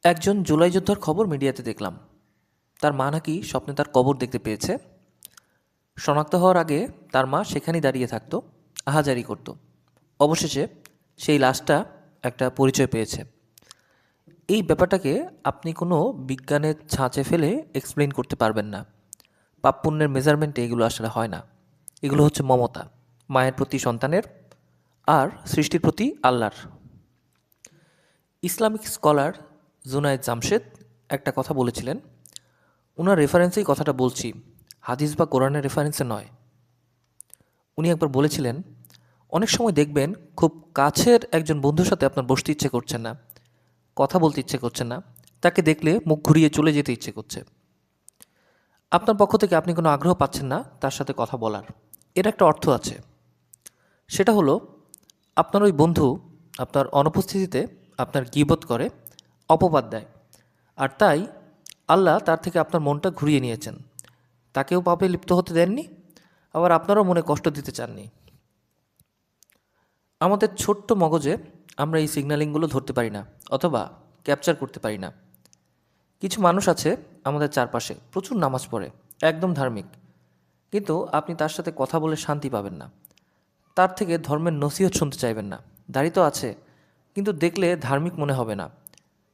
একজন জুলাই যোদ্ধার খবর মিডিয়াতে দেখলাম। তার মা নাকি স্বপ্নে তার কবর দেখতে পেয়েছে। শনাক্ত হওয়ার আগে তার মা সেখানেই দাঁড়িয়ে থাকতো, আহাজারি করত। অবশেষে সেই লাশটা একটা পরিচয় পেয়েছে। এই ব্যাপারটাকে আপনি কোনো বিজ্ঞানের ছাঁচে ফেলে এক্সপ্লেইন করতে পারবেন না। পাপ পুণ্যের মেজারমেন্টে এগুলো আসলে হয় না। এগুলো হচ্ছে মমতা, মায়ের প্রতি সন্তানের, আর সৃষ্টির প্রতি আল্লাহর। ইসলামিক স্কলার জুনায়েদ জামশেদ একটা কথা বলেছিলেন। ওনার রেফারেন্সেই কথাটা বলছি, হাদিস বা কোরআনের রেফারেন্সে নয়। উনি একবার বলেছিলেন, অনেক সময় দেখবেন খুব কাছের একজন বন্ধুর সাথে আপনার বসতে ইচ্ছে করছে না, কথা বলতে ইচ্ছে করছে না, তাকে দেখলে মুখ ঘুরিয়ে চলে যেতে ইচ্ছে করছে। আপনার পক্ষ থেকে আপনি কোনো আগ্রহ পাচ্ছেন না তার সাথে কথা বলার। এর একটা অর্থ আছে। সেটা হলো, আপনার ওই বন্ধু আপনার অনুপস্থিতিতে আপনার গীবত করে, অপবাদ দেয়, আর তাই আল্লাহ তার থেকে আপনার মনটা ঘুরিয়ে নিয়েছেন। তাকেও পাপে লিপ্ত হতে দেননি, আবার আপনারও মনে কষ্ট দিতে চাননি। আমাদের ছোট্ট মগজে আমরা এই সিগন্যালিংগুলো ধরতে পারি না, অথবা ক্যাপচার করতে পারি না। কিছু মানুষ আছে আমাদের চারপাশে, প্রচুর নামাজ পড়ে, একদম ধার্মিক, কিন্তু আপনি তার সাথে কথা বলে শান্তি পাবেন না। তার থেকে ধর্মের নসিহত শুনতে চাইবেন না। দাড়ি তো আছে, কিন্তু দেখলে ধার্মিক মনে হবে না।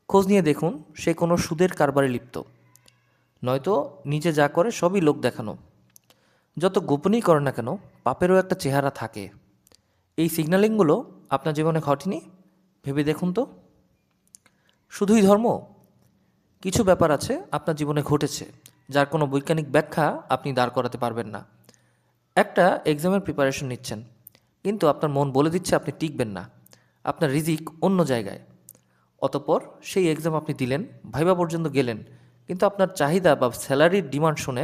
খোঁজ নিয়ে দেখুন সে কোনো সুদের কারবারে লিপ্ত, নয়তো নিজে যা করে সবই লোক দেখানো। যত গোপনই করে না কেন, পাপেরও একটা চেহারা থাকে। এই সিগন্যালিংগুলো আপনার জীবনে ঘটেনি? ভেবে দেখুন তো। শুধুই ধর্ম? কিছু ব্যাপার আছে আপনার জীবনে ঘটেছে, যার কোনো বৈজ্ঞানিক ব্যাখ্যা আপনি দাঁড় করাতে পারবেন না। একটা এক্সামের প্রিপারেশন নিচ্ছেন, কিন্তু আপনার মন বলে দিচ্ছে আপনি টিকবেন না, আপনার রিজিক অন্য জায়গায়। অতঃপর সেই এক্সাম আপনি দিলেন, ভাইবা পর্যন্ত গেলেন, কিন্তু আপনার চাহিদা বা স্যালারির ডিমান্ড শুনে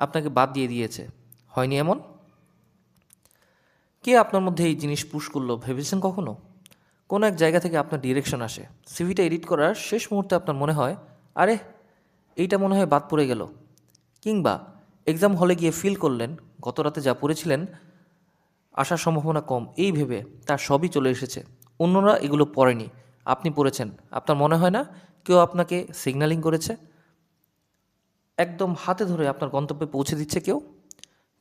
আপনাকে বাদ দিয়ে দিয়েছে। হয়নি এমন? কে আপনার মধ্যে এই জিনিস পুশ করলো ভেবেছেন কখনো? কোনো এক জায়গা থেকে আপনার ডিরেকশন আসে, সিভিটা এডিট করার শেষ মুহূর্তে আপনার মনে হয়, আরে এইটা মনে হয় বাদ পড়ে গেল। কিংবা এক্সাম হলে গিয়ে ফিল করলেন গত রাতে যা পড়েছিলেন আসার সম্ভাবনা কম, এই ভেবে তার সবই চলে এসেছে। অন্যরা এগুলো পড়েনি, আপনি পড়েছেন। আপনার মনে হয় না কেউ আপনাকে সিগন্যালিং করেছে? একদম হাতে ধরে আপনার গন্তব্যে পৌঁছে দিচ্ছে কেউ।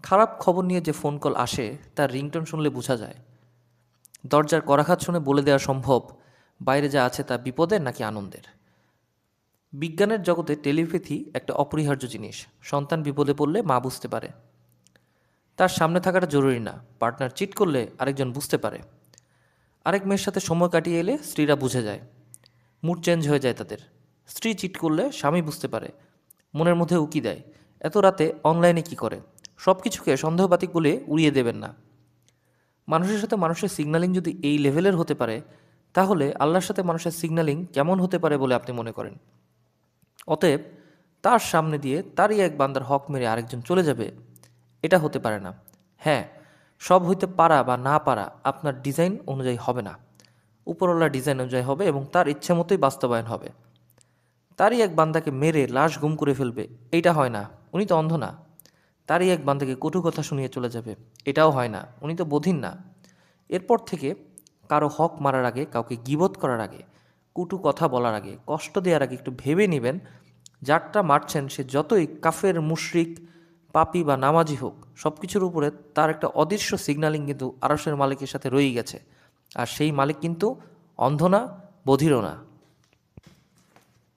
খারাপ খবর নিয়ে যে ফোন কল আসে তার রিংটোন শুনলে বোঝা যায়। দরজার করাঘাত শুনে বলে দেওয়া সম্ভব বাইরে যা আছে তা বিপদের নাকি আনন্দের। বিজ্ঞানের জগতে টেলিপ্যাথি একটা অপরিহার্য জিনিস। সন্তান বিপদে পড়লে মা বুঝতে পারে, তার সামনে থাকাটা জরুরি না। পার্টনার চিট করলে আরেকজন বুঝতে পারে। আরেক মেয়ের সাথে সময় কাটিয়ে এলে স্ত্রীরা বুঝে যায়, মুড চেঞ্জ হয়ে যায় তাদের। স্ত্রী চিট করলে স্বামী বুঝতে পারে, মনের মধ্যে উকি দেয়, এত রাতে অনলাইনে কি করে। সব কিছুকে সন্দেহবাতিক বলে উড়িয়ে দেবেন না। মানুষের সাথে মানুষের সিগন্যালিং যদি এই লেভেলের হতে পারে, তাহলে আল্লাহর সাথে মানুষের সিগন্যালিং কেমন হতে পারে বলে আপনি মনে করেন? অতএব তার সামনে দিয়ে তারই এক বান্দার হক মেরে আরেকজন চলে যাবে, এটা হতে পারে না। হ্যাঁ, সব হইতে পারা বা না পারা আপনার ডিজাইন অনুযায়ী হবে না, উপরওয়ালার ডিজাইন অনুযায়ী হবে, এবং তার ইচ্ছে মতোই বাস্তবায়ন হবে। তারই এক বান্দাকে মেরে লাশ গুম করে ফেলবে, এইটা হয় না, উনি তো অন্ধ না। তারই এক বান্দাকে কটু কথা শুনিয়ে চলে যাবে, এটাও হয় না, উনি তো বধির না। এরপর থেকে কারো হক মারার আগে, কাউকে গীবত করার আগে, কটু কথা বলার আগে, কষ্ট দেওয়ার আগে একটু ভেবে নেবেন যারটা মারছেন সে যতই কাফের, মুশরিক, পাপী বা নামাজি হোক, সব কিছুর উপরে তার একটা অদৃশ্য সিগন্যালিং কিন্তু আরশের মালিকের সাথে রয়েই গেছে। আর সেই মালিক কিন্তু অন্ধ না, বধিরও না।